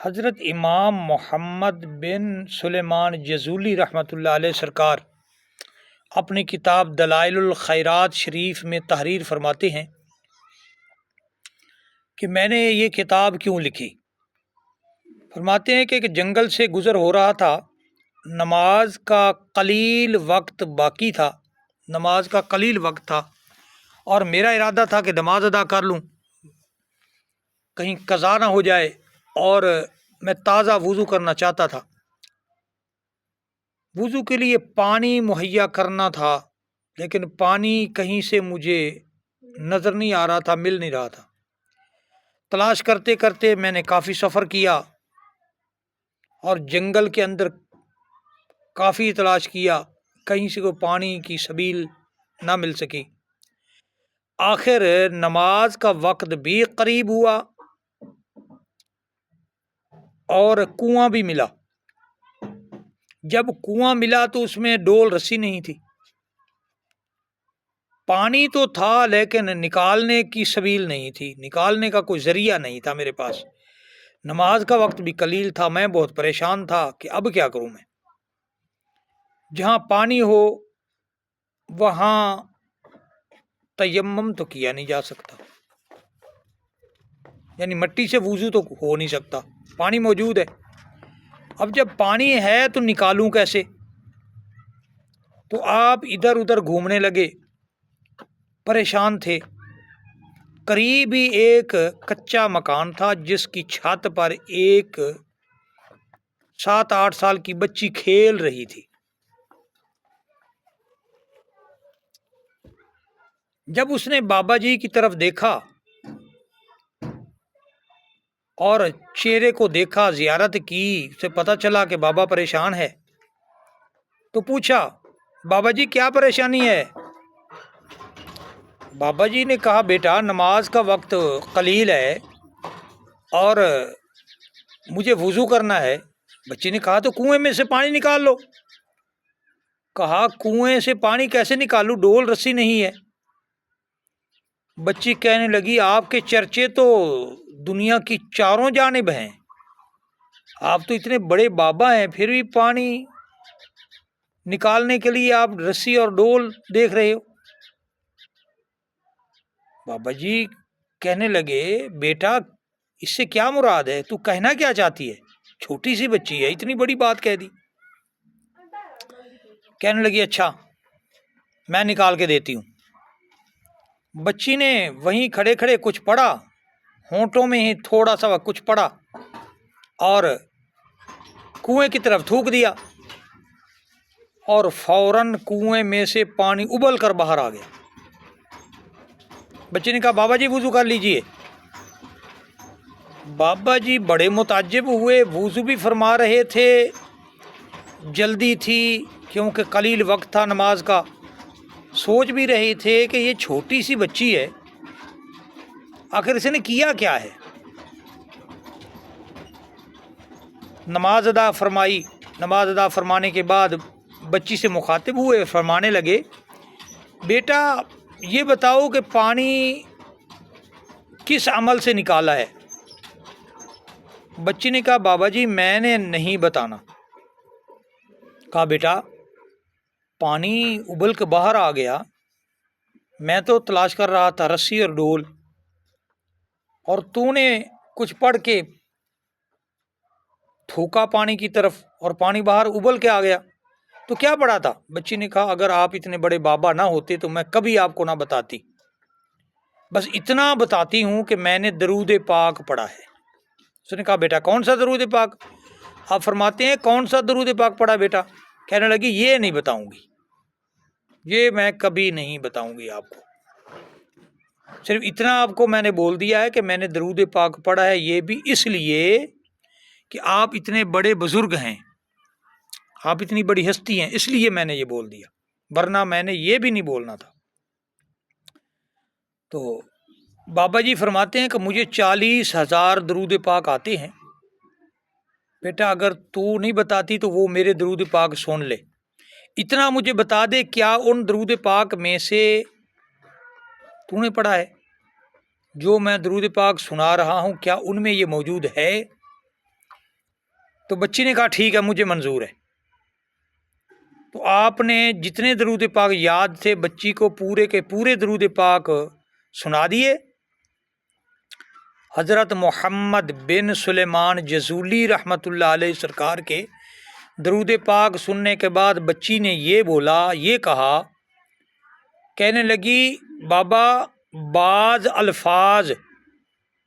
حضرت امام محمد بن سلیمان جزولی رحمۃ اللہ علیہ سرکار اپنی کتاب دلائل الخیرات شریف میں تحریر فرماتے ہیں کہ میں نے یہ کتاب کیوں لکھی۔ فرماتے ہیں کہ ایک جنگل سے گزر ہو رہا تھا، نماز کا قلیل وقت باقی تھا، نماز کا قلیل وقت تھا اور میرا ارادہ تھا کہ نماز ادا کر لوں، کہیں قضا نہ ہو جائے، اور میں تازہ وضو کرنا چاہتا تھا۔ وضو کے لیے پانی مہیا کرنا تھا، لیکن پانی کہیں سے مجھے نظر نہیں آ رہا تھا، مل نہیں رہا تھا۔ تلاش کرتے کرتے میں نے کافی سفر کیا اور جنگل کے اندر کافی تلاش کیا، کہیں سے کوئی پانی کی سبیل نہ مل سکی۔ آخر نماز کا وقت بھی قریب ہوا اور کنواں بھی ملا۔ جب کنواں ملا تو اس میں ڈول رسی نہیں تھی، پانی تو تھا لیکن نکالنے کی سبیل نہیں تھی، نکالنے کا کوئی ذریعہ نہیں تھا میرے پاس۔ نماز کا وقت بھی قلیل تھا، میں بہت پریشان تھا کہ اب کیا کروں میں۔ جہاں پانی ہو وہاں تیمم تو کیا نہیں جا سکتا، یعنی مٹی سے وضو تو ہو نہیں سکتا، پانی موجود ہے۔ اب جب پانی ہے تو نکالوں کیسے؟ تو آپ ادھر ادھر گھومنے لگے، پریشان تھے۔ قریب ہی ایک کچا مکان تھا جس کی چھت پر ایک 7-8 سال کی بچی کھیل رہی تھی۔ جب اس نے بابا جی کی طرف دیکھا اور چہرے کو دیکھا، زیارت کی، اسے پتہ چلا کہ بابا پریشان ہے، تو پوچھا بابا جی کیا پریشانی ہے؟ بابا جی نے کہا بیٹا نماز کا وقت قلیل ہے اور مجھے وضو کرنا ہے۔ بچی نے کہا تو کنویں میں سے پانی نکال لو۔ کہا کنویں سے پانی کیسے نکالوں، ڈول رسی نہیں ہے۔ بچی کہنے لگی آپ کے چرچے تو دنیا کی چاروں جانب ہیں، آپ تو اتنے بڑے بابا ہیں، پھر بھی پانی نکالنے کے لیے آپ رسی اور ڈول دیکھ رہے ہو۔ بابا جی کہنے لگے بیٹا اس سے کیا مراد ہے، تو کہنا کیا چاہتی ہے؟ چھوٹی سی بچی ہے، اتنی بڑی بات کہہ دی۔ کہنے لگی اچھا میں نکال کے دیتی ہوں۔ بچی نے وہیں کھڑے کھڑے کچھ پڑھا، ہونٹوں میں ہی تھوڑا سا کچھ پڑھا اور کنویں کی طرف تھوک دیا، اور فوراً کنویں میں سے پانی ابل کر باہر آ گیا۔ بچے نے کہا بابا جی وضو کر لیجئے۔ بابا جی بڑے متعجب ہوئے، وضو بھی فرما رہے تھے، جلدی تھی کیونکہ قلیل وقت تھا نماز کا، سوچ بھی رہے تھے کہ یہ چھوٹی سی بچی ہے، آخر اس نے کیا کیا ہے۔ نماز ادا فرمائی، نماز ادا فرمانے کے بعد بچی سے مخاطب ہوئے، فرمانے لگے بیٹا یہ بتاؤ کہ پانی کس عمل سے نکالا ہے؟ بچی نے کہا بابا جی میں نے نہیں بتانا۔ کہا بیٹا پانی ابل کے باہر آ گیا، میں تو تلاش کر رہا تھا رسی اور ڈول، اور تو نے کچھ پڑھ کے تھوکا پانی کی طرف اور پانی باہر ابل کے آ گیا، تو کیا پڑھا تھا؟ بچی نے کہا اگر آپ اتنے بڑے بابا نہ ہوتے تو میں کبھی آپ کو نہ بتاتی، بس اتنا بتاتی ہوں کہ میں نے درود پاک پڑھا ہے۔ اس نے کہا بیٹا کون سا درود پاک؟ آپ فرماتے ہیں کون سا درود پاک پڑھا بیٹا؟ کہنے لگی یہ نہیں بتاؤں گی، یہ میں کبھی نہیں بتاؤں گی آپ کو، صرف اتنا آپ کو میں نے بول دیا ہے کہ میں نے درود پاک پڑھا ہے، یہ بھی اس لیے کہ آپ اتنے بڑے بزرگ ہیں، آپ اتنی بڑی ہستی ہیں، اس لیے میں نے یہ بول دیا، ورنہ میں نے یہ بھی نہیں بولنا تھا۔ تو بابا جی فرماتے ہیں کہ مجھے 40,000 درود پاک آتے ہیں، بیٹا اگر تو نہیں بتاتی تو وہ میرے درود پاک سن لے، اتنا مجھے بتا دے کیا ان درود پاک میں سے تو نے پڑھا ہے؟ جو میں درود پاک سنا رہا ہوں کیا ان میں یہ موجود ہے؟ تو بچی نے کہا ٹھیک ہے مجھے منظور ہے۔ تو آپ نے جتنے درود پاک یاد تھے بچی کو پورے کے پورے درود پاک سنا دیے۔ حضرت محمد بن سلیمان جزولی رحمۃ اللہ علیہ سرکار کے درود پاک سننے کے بعد بچی نے یہ کہا، کہنے لگی بابا بعض الفاظ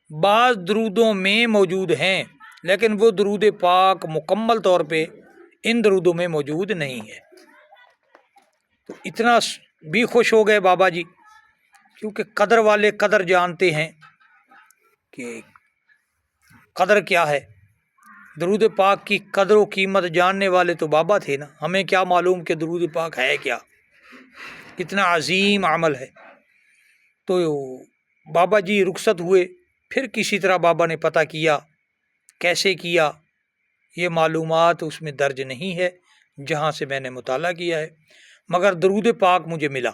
بعض درودوں میں موجود ہیں لیکن وہ درود پاک مکمل طور پہ ان درودوں میں موجود نہیں ہے۔ تو اتنا بھی خوش ہو گئے بابا جی، کیونکہ قدر والے قدر جانتے ہیں کہ قدر کیا ہے۔ درود پاک کی قدر و قیمت جاننے والے تو بابا تھے نا، ہمیں کیا معلوم کہ درود پاک ہے کیا، کتنا عظیم عمل ہے۔ تو بابا جی رخصت ہوئے، پھر کسی طرح بابا نے پتہ کیا، کیسے کیا یہ معلومات اس میں درج نہیں ہے جہاں سے میں نے مطالعہ کیا ہے، مگر درود پاک مجھے ملا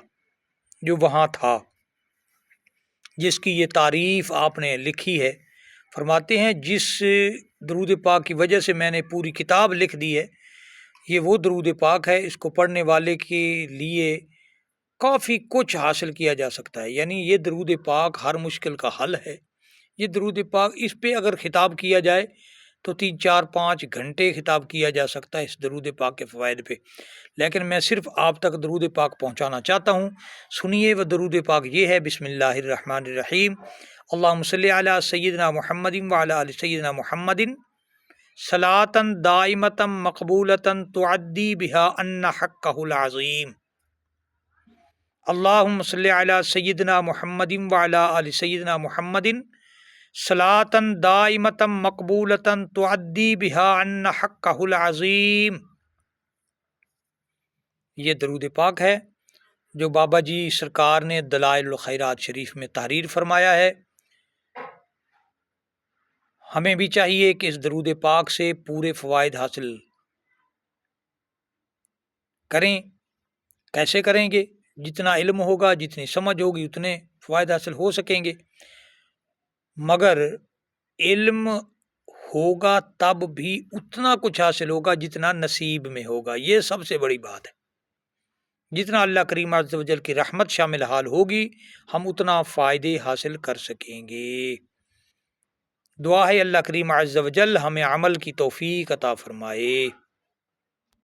جو وہاں تھا، جس کی یہ تعریف آپ نے لکھی ہے۔ فرماتے ہیں جس درود پاک کی وجہ سے میں نے پوری کتاب لکھ دی ہے، یہ وہ درود پاک ہے، اس کو پڑھنے والے کے لیے کافی کچھ حاصل کیا جا سکتا ہے۔ یعنی یہ درود پاک ہر مشکل کا حل ہے۔ یہ درود پاک اس پہ اگر خطاب کیا جائے تو 3 4 5 گھنٹے خطاب کیا جا سکتا ہے اس درود پاک کے فوائد پہ، لیکن میں صرف آپ تک درود پاک پہنچانا چاہتا ہوں۔ سنیے وہ درود پاک یہ ہے، بسم اللہ الرحمن الرحیم، اللہم صلی علی سیدنا محمد وعلی آل سیدنا محمد صلاۃ دائمۃ مقبولۃ تعدی بہا ان حقہ العظیم۔ اللہم صلی علی سیدنا محمد وعلی آل سیدنا محمد صلاۃ دائمۃ مقبولۃ تعدی بہا ان حقہ العظیم۔ یہ درود پاک ہے جو بابا جی سرکار نے دلائل الخیرات شریف میں تحریر فرمایا ہے۔ ہمیں بھی چاہیے کہ اس درود پاک سے پورے فوائد حاصل کریں۔ کیسے کریں گے؟ جتنا علم ہوگا، جتنی سمجھ ہوگی، اتنے فوائد حاصل ہو سکیں گے، مگر علم ہوگا تب بھی اتنا کچھ حاصل ہوگا جتنا نصیب میں ہوگا۔ یہ سب سے بڑی بات ہے۔ جتنا اللہ کریم عز و جل کی رحمت شامل حال ہوگی ہم اتنا فائدے حاصل کر سکیں گے۔ دعا ہے اللہ کریم عز و جل ہمیں عمل کی توفیق عطا فرمائے۔